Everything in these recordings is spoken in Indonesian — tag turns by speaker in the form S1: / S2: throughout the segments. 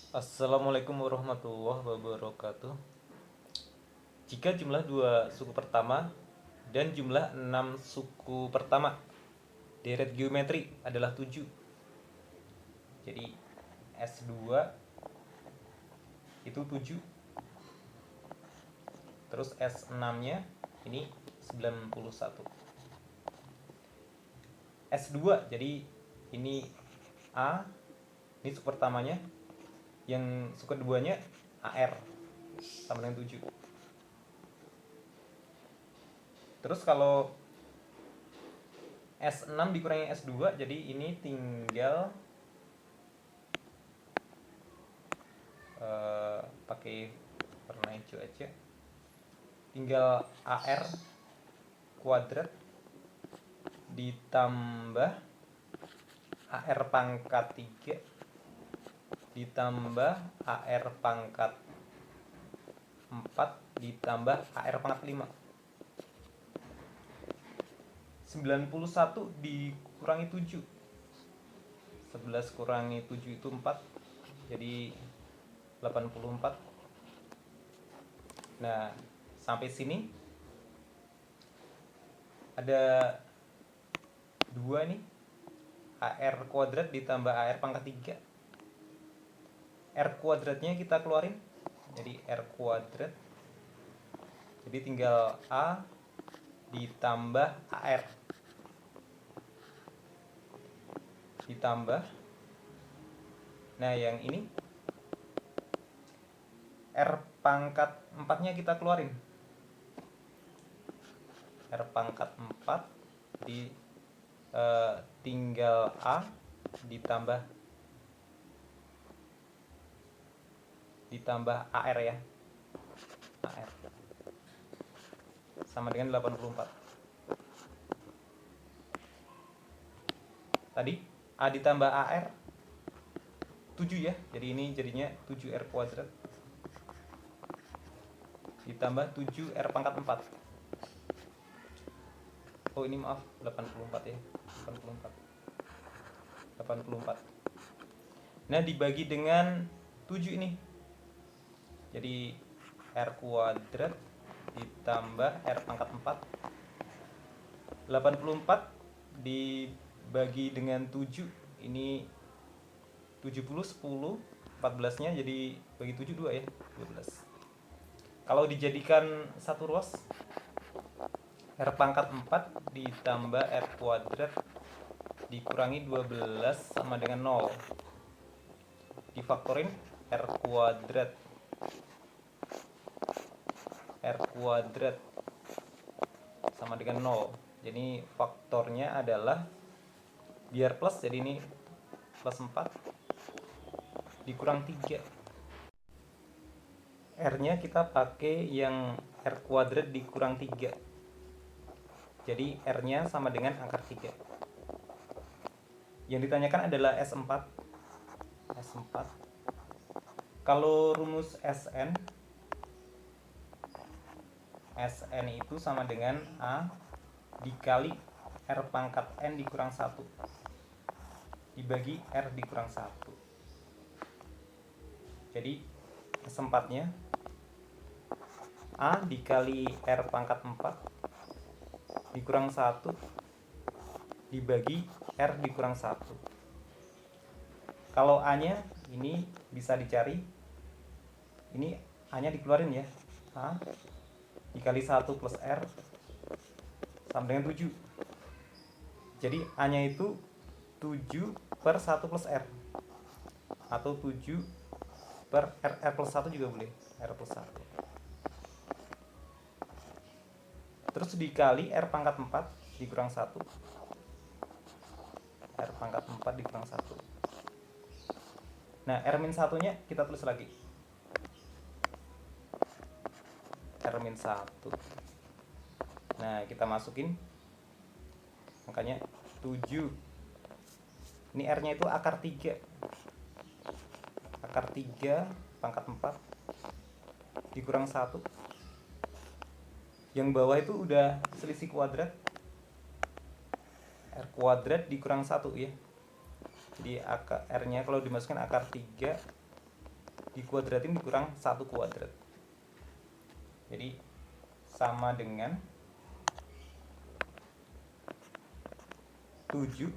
S1: Assalamualaikum warahmatullahi wabarakatuh. Jika jumlah dua suku pertama dan jumlah 6 suku pertama deret geometri adalah 7. Jadi S2 itu 7. Terus S6-nya ini 91. S2 jadi ini A, ini suku pertamanya, yang suku keduanya AR sama dengan 7. Terus kalau S6 dikurangi S2 jadi ini tinggal pakai warna hijau aja, tinggal AR kuadrat ditambah AR pangkat 3 ditambah AR pangkat 4 ditambah AR pangkat 5. 91 dikurangi 7, 11 kurangi 7 itu 4, jadi 84. Nah, sampai sini ada 2 nih, AR kuadrat ditambah AR pangkat 3. R kuadratnya kita keluarin, jadi R kuadrat, jadi tinggal A ditambah AR ditambah, nah yang ini R pangkat 4 nya kita keluarin, R pangkat 4 di tinggal A ditambah AR ya, AR sama dengan 84. Tadi A ditambah AR 7 ya, jadi ini jadinya 7R kuadrat ditambah 7R pangkat 4. Oh ini maaf, 84 ya, 84. Nah dibagi dengan 7 ini, jadi R kuadrat ditambah R pangkat 4. 84 dibagi dengan 7, ini 70, 10, 14 nya jadi bagi 7 2 ya, 12. Kalau dijadikan satu ruas, R pangkat 4 ditambah R kuadrat dikurangi 12 sama dengan 0. Difaktorin R kuadrat sama dengan 0. Jadi faktornya adalah, biar plus jadi ini plus 4 dikurang 3. R-nya kita pakai yang R kuadrat dikurang 3. Jadi R-nya sama dengan akar 3. Yang ditanyakan adalah S4. Kalau rumus SN itu sama dengan A dikali R pangkat N dikurang 1 dibagi R dikurang 1. Jadi S4 nya A dikali R pangkat 4 dikurang 1 dibagi R dikurang 1. Kalau A nya ini bisa dicari, ini A nya dikeluarin ya, A dikali 1 plus R sama dengan 7. Jadi A nya itu 7 per 1 plus R, atau 7 per R plus 1 juga boleh, R plus 1. Terus dikali R pangkat 4 dikurang 1, R pangkat 4 dikurang 1. Nah R min 1 nya kita tulis lagi, R min 1. Nah kita masukin makanya 7, ini R nya itu akar 3 pangkat 4 dikurang 1. Yang bawah itu udah selisih kuadrat, R kuadrat dikurang 1 ya. Jadi R nya kalau dimasukkan akar 3 dikuadratin dikurang 1 kuadrat. Jadi sama dengan 7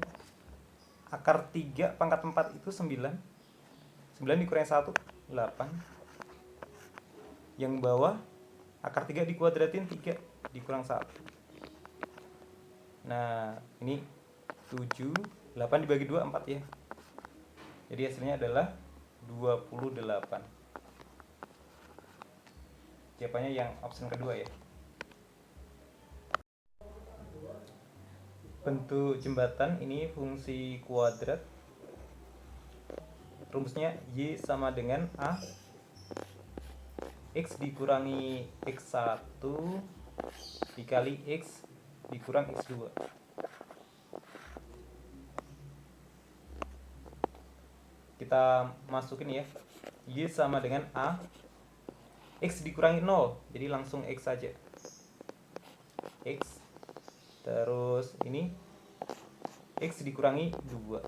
S1: akar 3 pangkat 4 itu 9. 9 dikurangi 1, 8. Yang bawah akar 3 dikuadratin 3 dikurang 1. Nah, ini 7, 8 dibagi 2, 4 ya. Jadi hasilnya adalah 28. Jawabannya yang option kedua ya. Bentuk jembatan ini fungsi kuadrat. Rumusnya Y sama dengan A X dikurangi X1 dikali X dikurang X2. Kita masukin ya. Y sama dengan A X dikurangi 0, jadi langsung X saja. X terus ini X dikurangi 2.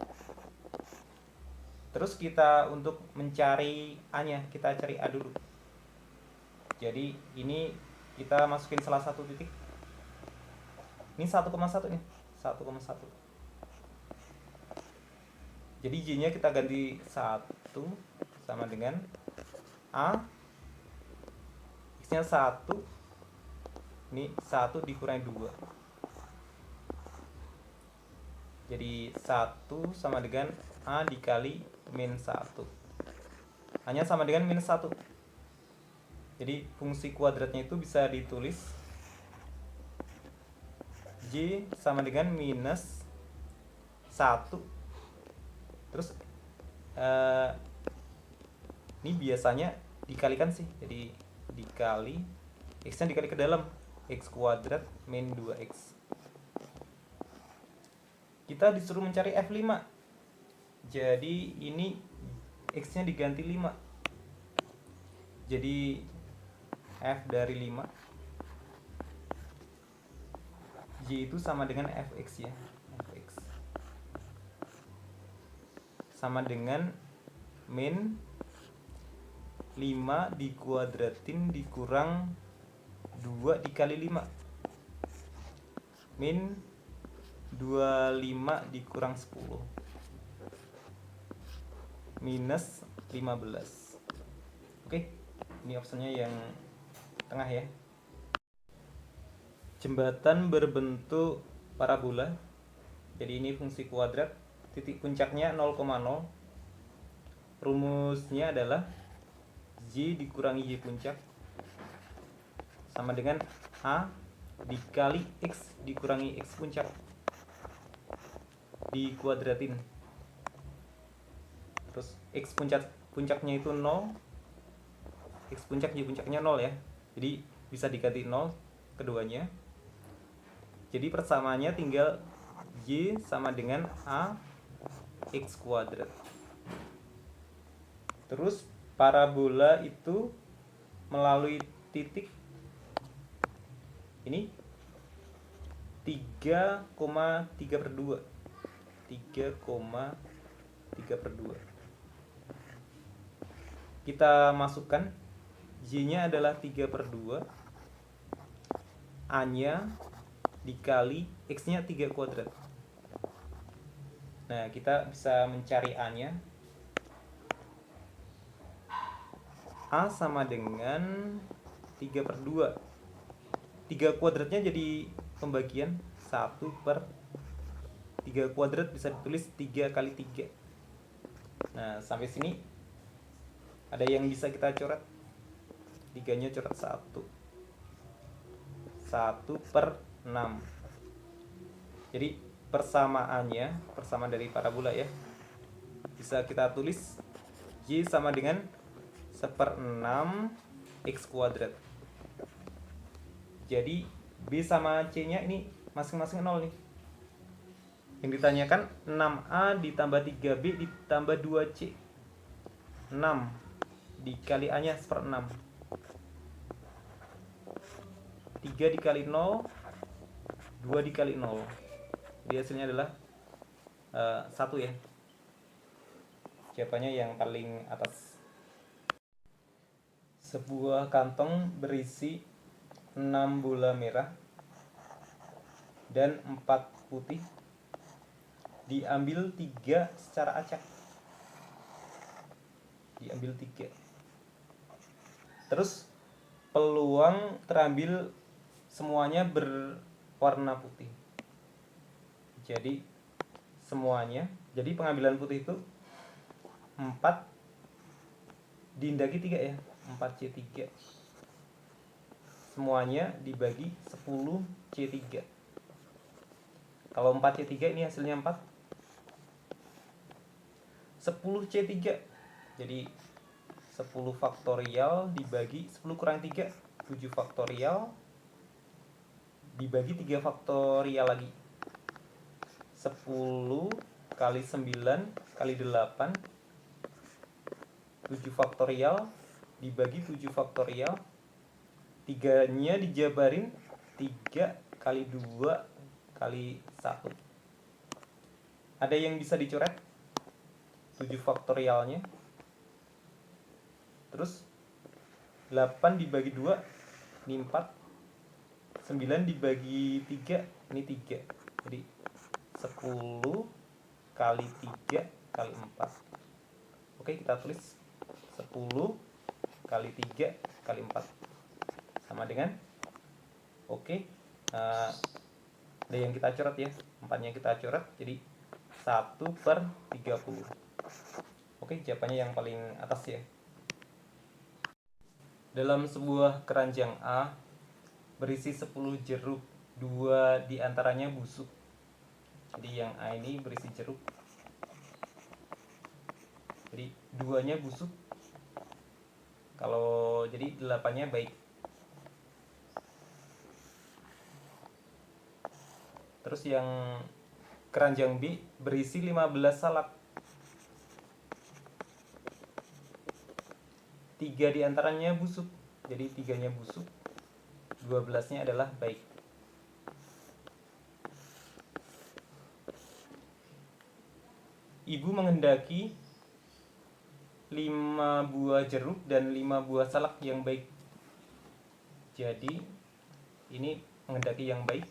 S1: Terus kita untuk mencari A nya, kita cari A dulu. Jadi ini kita masukin salah satu titik. Ini 1,1 nih, 1,1. Jadi Y nya kita ganti 1 sama dengan A X nya 1. Ini 1 dikurangi 2. Jadi 1 sama dengan A dikali min 1. A-nya sama dengan minus 1. Jadi fungsi kuadratnya itu bisa ditulis Y sama dengan minus 1. Terus ini biasanya dikalikan sih. Jadi dikali X-nya dikali ke dalam, X kuadrat min 2X. Kita disuruh mencari F5. Jadi ini X-nya diganti 5. Jadi F dari 5 Y itu sama dengan Fx ya. Fx sama dengan min 5 dikuadratin dikurang 2 dikali 5. Min 25 dikurang 10 minus 15. Oke, ini opsinya yang tengah ya. Jembatan berbentuk parabola. Jadi ini fungsi kuadrat, titik puncaknya 0,0. Rumusnya adalah Y dikurangi Y puncak sama dengan A dikali X dikurangi X puncak dikuadratin. Terus X puncaknya itu 0, X puncak Y puncaknya 0 ya. Jadi bisa diganti 0 keduanya. Jadi persamaannya tinggal Y sama dengan A X kuadrat. Terus parabola itu melalui titik ini 3,3/2. 3,3/2. Kita masukkan Y-nya adalah 3/2. A-nya dikali X-nya 3 kuadrat. Nah, kita bisa mencari A-nya. A sama dengan 3/2. 3 kuadratnya jadi pembagian 1/3 kuadrat bisa ditulis 3 kali 3. Nah, sampai sini ada yang bisa kita coret. 3-nya coret 1. 1/6. Jadi persamaannya, persamaan dari parabola ya, bisa kita tulis Y sama dengan 1/6 X kuadrat. Jadi B sama C nya ini masing-masing 0 nih. Yang ditanyakan 6A ditambah 3B ditambah 2C. 6 dikali A nya 1/6. 3 dikali 0, 2 dikali 0. Jadi hasilnya adalah 1 ya. Jawabannya yang paling atas. sebuah kantong berisi 6 bola merah dan 4 putih. Diambil 3 secara acak. Diambil 3. Terus peluang terambil semuanya berwarna putih. Jadi semuanya, jadi pengambilan putih itu 4 dindagi 3 ya, 4C3. Semuanya dibagi 10C3. Kalau 4C3 ini hasilnya 4. 10C3. Jadi 10 faktorial dibagi 10 kurang 3, 7 faktorial dibagi 3 faktorial lagi. 10 kali 9 kali 8, 7 faktorial dibagi 7 faktorial. 3-nya dijabarin 3 kali 2 kali 1. Ada yang bisa dicoret 7 faktorialnya. Terus 8 dibagi 2 ini 4. 9 dibagi 3 ini 3. Jadi 10 kali 3 kali 4. Oke, kita tulis 10 kali 3 kali 4 sama dengan oke. Ada yang kita coret ya, 4-nya kita coret, jadi 1/30. Oke, jawabannya yang paling atas ya. Dalam sebuah keranjang A berisi 10 jeruk, 2 diantaranya busuk. Jadi yang A ini berisi jeruk, jadi 2-nya busuk. Kalau jadi 8-nya baik. Terus yang keranjang B berisi 15 salak, 3 diantaranya busuk. Jadi 3-nya busuk, 12-nya adalah baik. Ibu menghendaki 5 buah jeruk dan 5 buah salak yang baik. Jadi ini menghendaki yang baik.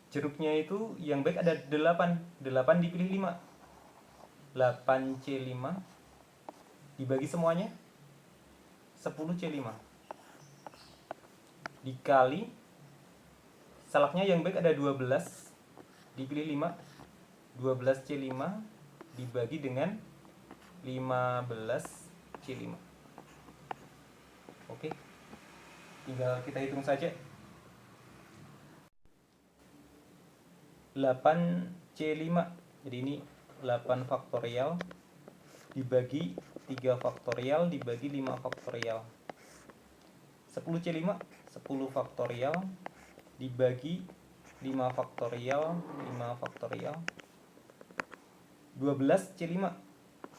S1: Jeruknya itu yang baik ada 8. 8 dipilih 5. 8C5 dibagi semuanya 10C5 dikali salaknya yang baik ada 12 dipilih 5. 12C5 dibagi dengan 15C5. Oke, tinggal kita hitung saja. 8C5, jadi ini 8 faktorial dibagi 3 faktorial dibagi 5 faktorial. 10C5 10 faktorial dibagi 5 faktorial 5 faktorial. 12C5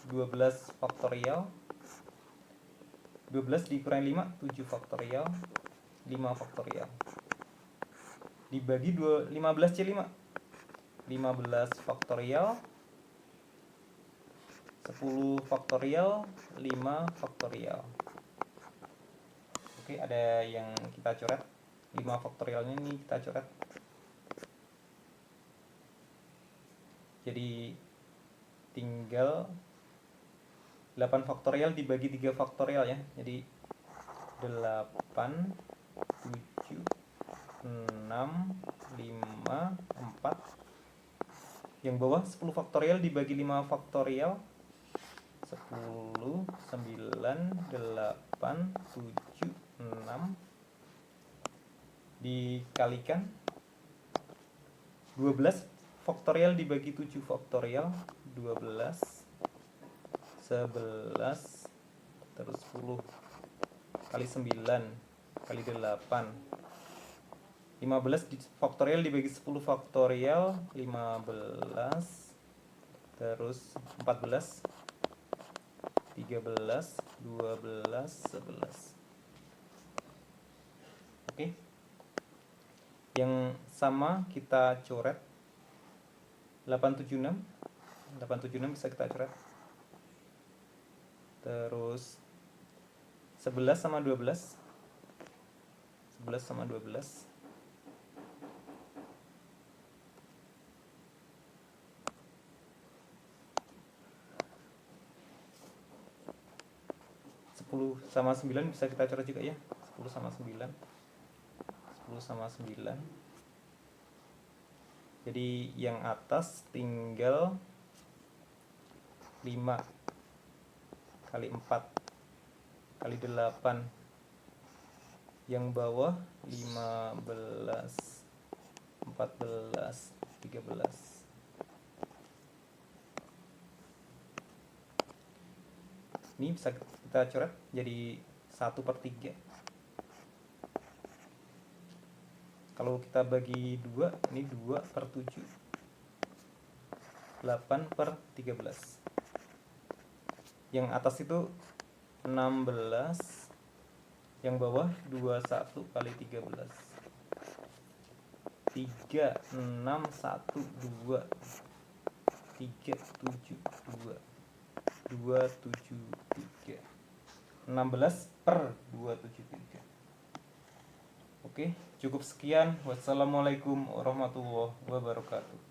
S1: 12 faktorial, 12 dikurangi 5 7 faktorial 5 faktorial dibagi 15C5 15 faktorial 10 faktorial 5 faktorial. Oke, ada yang kita coret 5 faktorialnya ini kita coret. Jadi tinggal 8 faktorial dibagi 3 faktorial ya. Jadi 8 7 6 5 4. Yang bawah 10 faktorial dibagi 5 faktorial 10 9 8 7 6 dikalikan 12 faktorial dibagi 7 faktorial 12 11 terus 10 kali 9 kali 8 15 faktorial dibagi 10 faktorial 15 terus 14 13 12 11. Oke, yang sama kita coret 876 876 bisa kita coret. Terus 11 sama 12. 11 sama 12. 10 sama 9 bisa kita coret juga ya. 10 sama 9. 10 sama 9. Jadi yang atas tinggal 5 kali 4 kali 8. Yang bawah 15, 14, 13. Ini bisa kita coret jadi 1/3. Kalau kita bagi 2, ini 2/7. 8/13. Yang atas itu 16, yang bawah 21 kali 13. 3, 6, 1, 2, 3, 7, 2, 2, 7, 3. 16/273. Oke, cukup sekian. Wassalamualaikum warahmatullahi wabarakatuh.